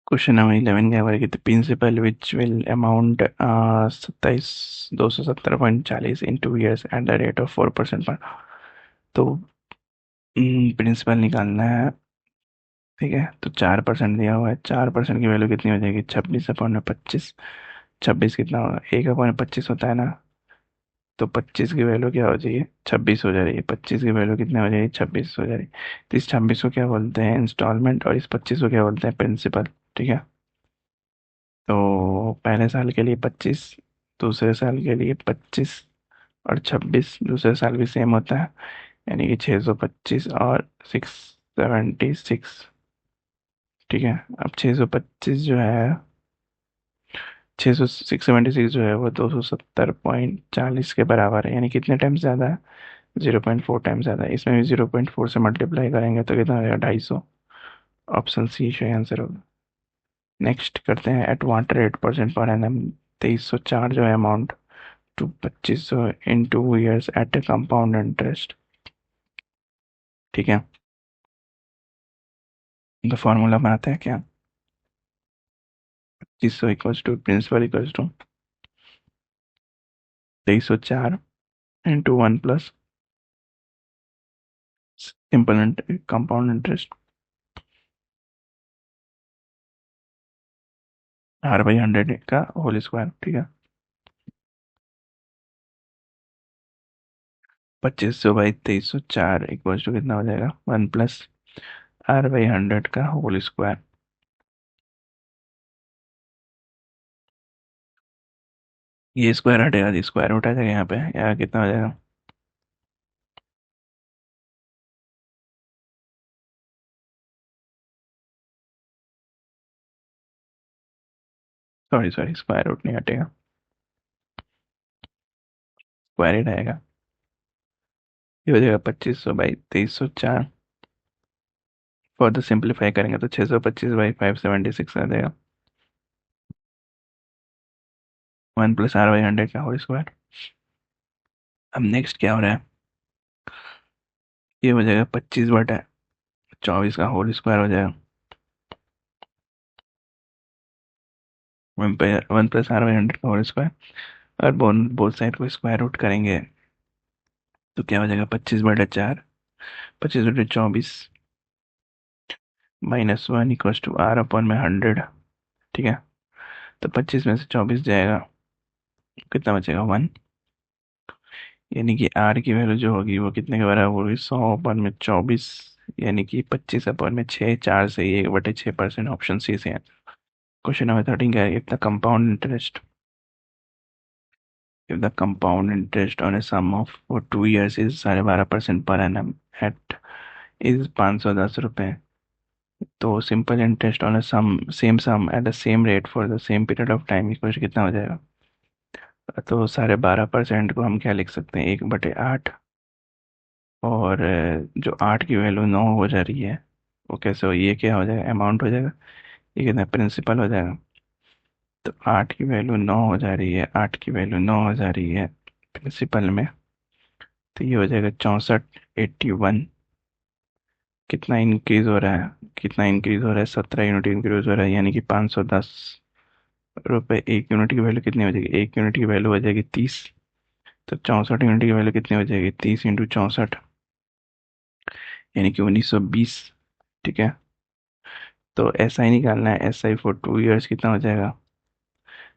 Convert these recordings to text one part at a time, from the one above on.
Question number 11 क्या होगा कि the principal which will amount 27,270.40 in 2 years at the rate of 4% पर। तो प्रिंसिपल निकालना है। ठीक है, तो 4% दिया हुआ है। 4% की वैल्यू कितनी हो जाएगी? 26/25। 26 कितना होगा? 1/25 होता है ना। तो 25 की वैल्यू क्या हो जाएगी? 26 हो जा रही है। 25 की वैल्यू कितनी हो जाएगी? 26 हो जा रही है। तो इस 26 को क्या बोलते हैं? इंस्टॉलमेंट। और इस 25 को क्या बोलते हैं? प्रिंसिपल। ठीक है, तो पहले साल के लिए 25, दूसरे साल के लिए 25, और 26 दूसरे साल भी सेम होता है, यानी कि 625 और 676। ठीक है, अब 625 जो है, 676 जो है वो 270.40 के बराबर है, यानी कितने टाइम्स ज़्यादा है? 0.4 टाइम्स ज़्यादा है। इसमें भी 0.4 से मल्टीप्लाई करेंगे तो कितना हो जाएगा? 250। ऑप्शन सी सही आंसर होगा। नेक्स्ट करते हैं, at what rate percent per annum 2304 जो है amount to 2500 in 2 years at a compound interest. ठीक है, तो फॉर्मूला बनाते हैं क्या? 2500 equals to principal equals to 2304 into 1 plus simple compound interest R/100 का होल स्क्वायर। ठीक है, 2500/2304 इक्वल्स टू कितना हो जाएगा? 1 प्लस R/100 का होल स्क्वायर। ये स्क्वायर हटेगा, जी स्क्वायर रूट आ जाएगा यहाँ पे, या कितना हो जाएगा? सॉरी सॉरी, स्क्वायर रूट नहीं हटेगा, स्क्वायर ही रहेगा। ये हो जाएगा 2500/2304। फर्दर सिंप्लीफाई करेंगे तो 625/576 आ जाएगा। 1 प्लस R/100 का होल स्क्वायर। अब नेक्स्ट क्या हो रहा है? ये हो जाएगा 25/24 का होल स्क्वायर हो जाएगा। 1 प्लस R/100 का होल स्क्वायर। और बोथ साइड को स्क्वायर रूट करेंगे तो क्या हो जाएगा? 25/4, 25/24 -1 इक्वल्स टू R/100। ठीक है, तो 25 में से 24 जाएगा, कितना बचेगा? 1। यानी कि R की वैल्यू जो होगी वो कितने के बराबर होगी? 100/24, यानी कि 25/6। 4 से ही 1/6%। ऑप्शन सी से है। क्वेश्चन नंबर 13 क्या है? If the compound interest, if the compound interest on a sum of for 2 years is 12.5% per annum at is 510 रुपए, तो simple interest on same sum at the same rate for the same period of time equal कितना हो जाएगा? तो 12.5% को हम क्या लिख सकते हैं? 1/8। और जो 8 की वैल्यू 9 हो जा रही है, वो कैसे हो? ये क्या हो जाएगा? अमाउंट हो जाएगा। ये कितना? प्रिंसिपल हो जाएगा। तो 8 की वैल्यू 9 हो जा रही है, 8 की वैल्यू 9 हो जा रही है प्रिंसिपल में। तो ये हो जाएगा 6481। कितना इंक्रीज हो रहा है? कितना इंक्रीज हो रहा है? 17 यूनिट इंक्रीज हो रहा है, यानी कि 510 रुपये। एक यूनिट की वैल्यू कितनी हो जाएगी? एक यूनिट की वैल्यू हो जाएगी 30। तो 64 यूनिट की वैल्यू कितनी हो जाएगी? 30 × 64, यानी कि 1920। ठीक है, तो ऐसा ही निकालना है। SI फॉर 2 years कितना हो जाएगा?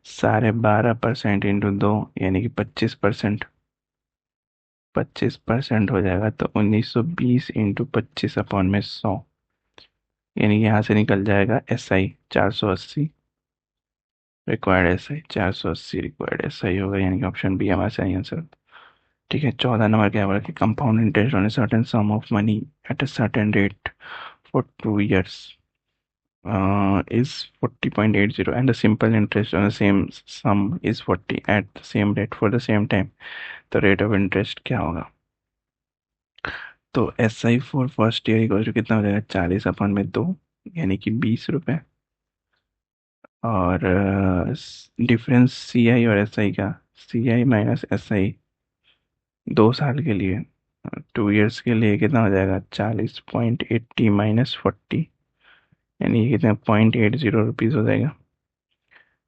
12.5% इंटू 2, यानी कि 25%। 25% हो जाएगा तो 1920 इंटू 25/100, यानी कि यहाँ से निकल जाएगा SI 480। Required SI 480 required SI होगा, यानी कि ऑप्शन बी हमारा सही आंसर। ठीक है, 14 नंबर क्या बोला कि compound interest on a certain some of money eight a certain rate for 2 years is 40.80 and the simple interest on the same sum is 40 at the same rate for the same time, तो rate of interest क्या होगा? तो SI for first year equal to कितना हो जाएगा? 40/2, यानी कि 20 रुपये। और डिफरेंस CI और SI का, CI माइनस SI 2 साल के लिए, 2 years के लिए कितना हो जाएगा? 40.80 -40, यानी ये कितना 0.80 रुपीज़ हो जाएगा।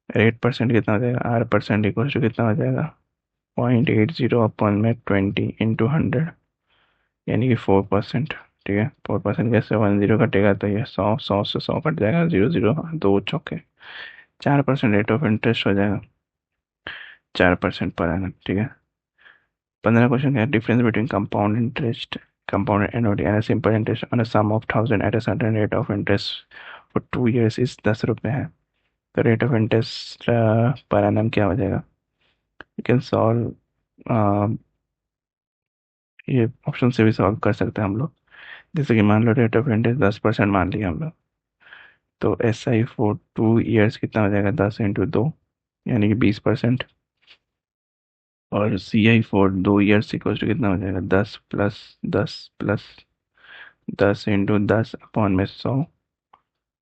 8% कितना हो जाएगा, R% इक्वल टू कितना हो जाएगा 0.80 अपॉन में 20 × 100, यानी कि 4%। ठीक है, 4% कैसे 10 कटेगा तो ये 100 से 100 कट जाएगा, 0 0 दो चौके 4% रेट ऑफ इंटरेस्ट हो जाएगा, 4% पर एनम। ठीक है, 15 क्वेश्चन है, difference between compound interest, compound annuity and simple interest on a sum of 1000 at a certain rate of interest for 2 years इस 10 रुपये है। तो rate of interest per annum क्या हो जाएगा। यू कैन सॉल्व, ये ऑप्शन से भी सॉल्व कर सकते हैं हम लोग। जैसे कि मान लो रेट ऑफ इंटरेस्ट 10% मान लिया हम लोग, तो SI फॉर 2 years कितना हो जाएगा 10 × 2, यानी कि 20%। और CI for 2 years equal to कितना हो जाएगा 10 + 10 + 10 अपॉन में 100,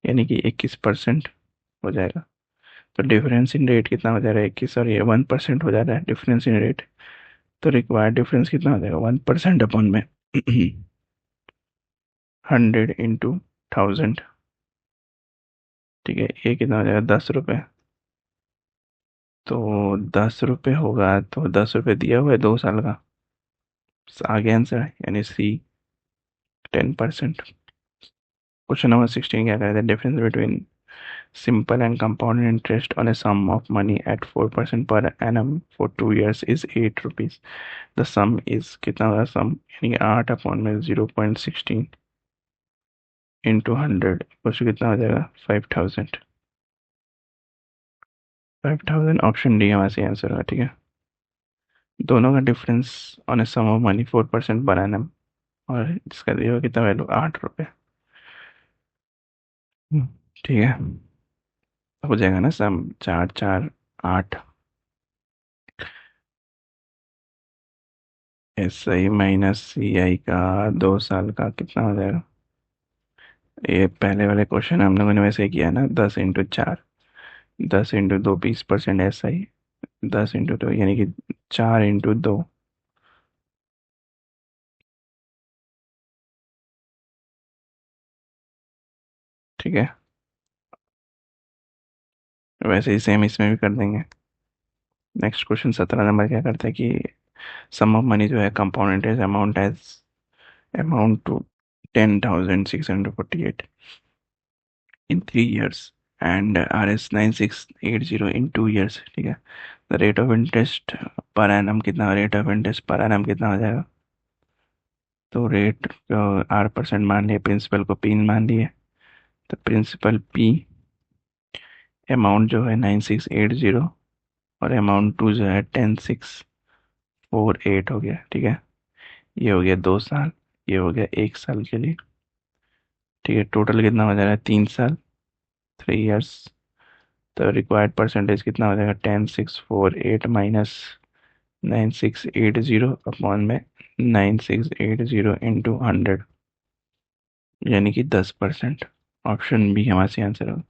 यानी कि 21% हो जाएगा। तो डिफरेंस इन रेट कितना हो जा रहा है 21, और ये 1% हो जा रहा है डिफरेंस इन रेट। तो रिक्वायर्ड डिफरेंस कितना हो जाएगा 1% अपॉन में 100 × 1000। ठीक है, ये कितना हो जाएगा 10 रुपये। तो 10 रुपये होगा, तो 10 रुपये दिया हुआ है 2 साल का, आगे आंसर है यानी C 10%। क्वेश्चन नंबर 16 क्या कहते हैं, difference between simple and compound interest on a sum of money at 4% per annum for 2 years is 8 rupees. The sum is कितना होगा सम, यानी कि 8 अपॉन में 0.16 इंटू 100 उसको कितना हो जाएगा 5000। 5000 ऑप्शन डी हमारे से आंसर होगा। ठीक है, दोनों का difference on a sum of money 4% per annum, और जिसका दिया हुआ कितना वैल्यू 8 रुपये। ठीक है, हो जाएगा ना सम 4 4 8। SI माइनस CI का 2 साल का कितना हो जाएगा। ये पहले वाले क्वेश्चन हम लोगों ने वैसे ही किया ना, 10 × 4, 10 × 2 20% SI, 10 × 2 यानी कि 4 × 2। ठीक है, वैसे ही सेम इसमें भी कर देंगे। नेक्स्ट क्वेश्चन 17 नंबर क्या करता है कि सम ऑफ मनी जो है compound interest amount as amount to 10,648 in 3 years and RS9680 in 2 years। ठीक है, the rate of interest per annum कितना, rate of interest per annum कितना हो जाएगा। तो रेट R% मान लिए, प्रिंसिपल को P मान लिए, तो प्रिंसिपल P, अमाउंट जो है 9680, और अमाउंट टू जो है 10648 हो गया। ठीक है, ये हो गया 2 साल, ये हो गया 1 साल के लिए। ठीक है, टोटल कितना हो जाएगा 3 साल, 3 years। तो रिक्वायर्ड परसेंटेज कितना हो जाएगा 10648 माइनस 9680 अपॉन में 9680 इंटू 100, यानी कि 10%। ऑप्शन बी हमारे से आंसर होगा।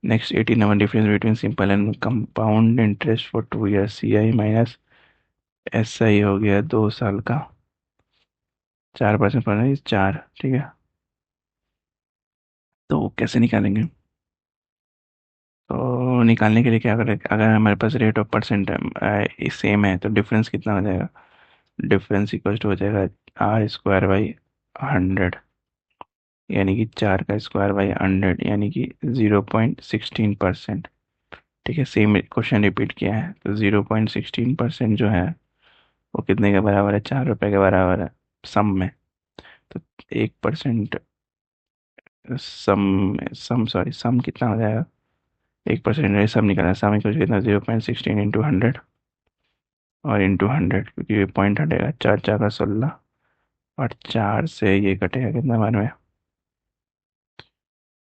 Next 18 number, difference between simple and compound interest for 2 years CI minus SI हो गया 2 साल का, 4% पर 4। ठीक है, तो कैसे निकालेंगे। तो निकालने के लिए क्या करें, अगर हमारे पास रेट ऑफ परसेंट सेम है तो डिफरेंस कितना हो जाएगा, डिफरेंस इक्वल टू हो जाएगा R² / 100, यानी कि 4 का स्क्वायर बाई 100, यानी कि 0.16%। ठीक है, सेम क्वेश्चन रिपीट किया है, तो 0.16% जो है वो कितने के बराबर है 4 रुपये के बराबर है सम में। तो 1% सम, सम कितना हो जाएगा, 1% सम निकालना, सम इक्वल कितना 0.16 इंटू 100, और इंटू 100 क्योंकि ये पॉइंट हटेगा, 4 4 का 16, और 4 से ये कटेगा कितना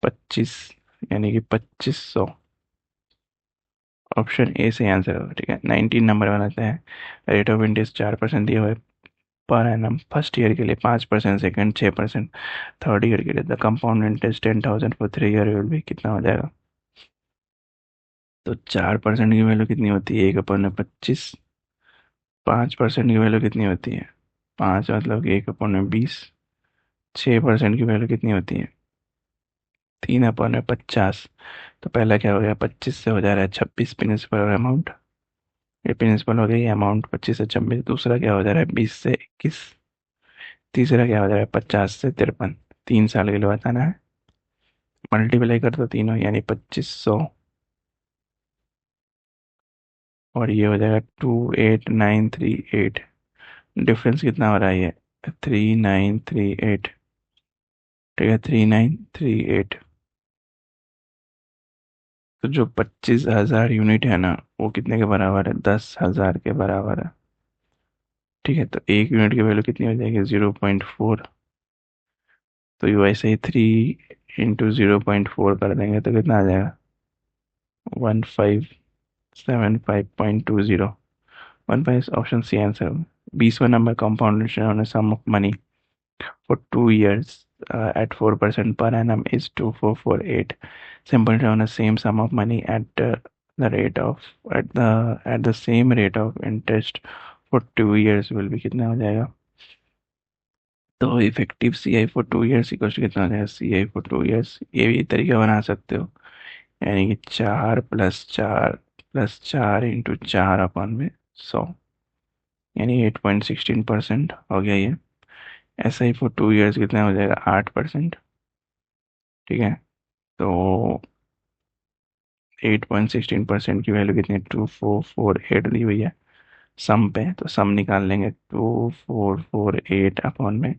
25, यानी कि 2500। ऑप्शन ए से आंसर होगा। ठीक है, 19 नंबर बनाते हैं, रेट ऑफ इंटरेस्ट 4% दिए हुए पर एनम फर्स्ट ईयर के लिए, 5%, सेकंड 6%, थर्ड ईयर के लिए the compound interest 10,000 for 3 year will भी कितना हो जाएगा। तो 4% की वैल्यू कितनी होती है 1/25, 5% की वैल्यू कितनी होती है 5, मतलब कि 1/20, 6% की वैल्यू कितनी होती है 3/50। तो पहला क्या हो गया, 25 से हो जा रहा है 26 प्रिंसिपल अमाउंट। ये प्रिंसिपल हो गई अमाउंट 25 से 26। दूसरा क्या हो जा रहा है 20 से 21। तीसरा क्या हो जा रहा है 50 से 53। 3 साल के लिए बताना है। मल्टीप्लाई कर दो तीनों, यानी 2500। और ये हो जाएगा 28938। डिफरेंस कितना हो रहा है ये, 3938। ठीक है, 3938। तो जो 25,000 यूनिट है ना, वो कितने के बराबर है, 10,000 के बराबर है। ठीक है, तो एक यूनिट की वैल्यू कितनी हो जाएगी, 0.4। तो ये वैसे ही 3 × 0.4 कर देंगे तो कितना आ जाएगा, 1575.20। 15 ऑप्शन सी आंसर। 20वां number, compoundation on sum of money for 2 years at 4% per annum is 2448. Simple on the same sum of money at the rate of at the same rate of interest for 2 years will be कितना हो जाएगा। तो effective C I for 2 years equal कितना हो जाएगा, सी I for 2 years। ये भी तरीका बना सकते हो, यानी कि 4+4+4 × 4/100, यानी 8.16% हो गया ये। ऐसा ही फॉर 2 years कितना हो जाएगा, 8%। ठीक है, तो 8.16% की वैल्यू कितनी है, 2448 दी हुई है सम पे। तो सम निकाल लेंगे, 2448 अपॉन में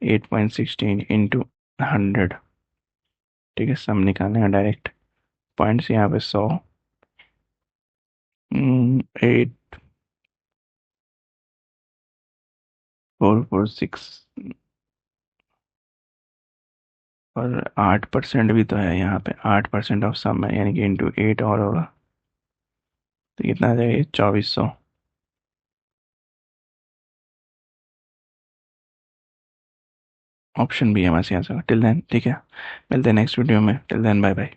8.16 × 100। ठीक है, सम निकालेंगे डायरेक्ट। पॉइंट्स यहाँ पे 100, 8446। और 8% भी तो है यहाँ पे, 8% ऑफ सम है, यानी कि इंटू 8 और होगा। तो कितना आ जाएगा, 2400। ऑप्शन भी है हमारे यहाँ से। टिल देन ठीक है, मिलते हैं नेक्स्ट वीडियो में। Till then bye bye.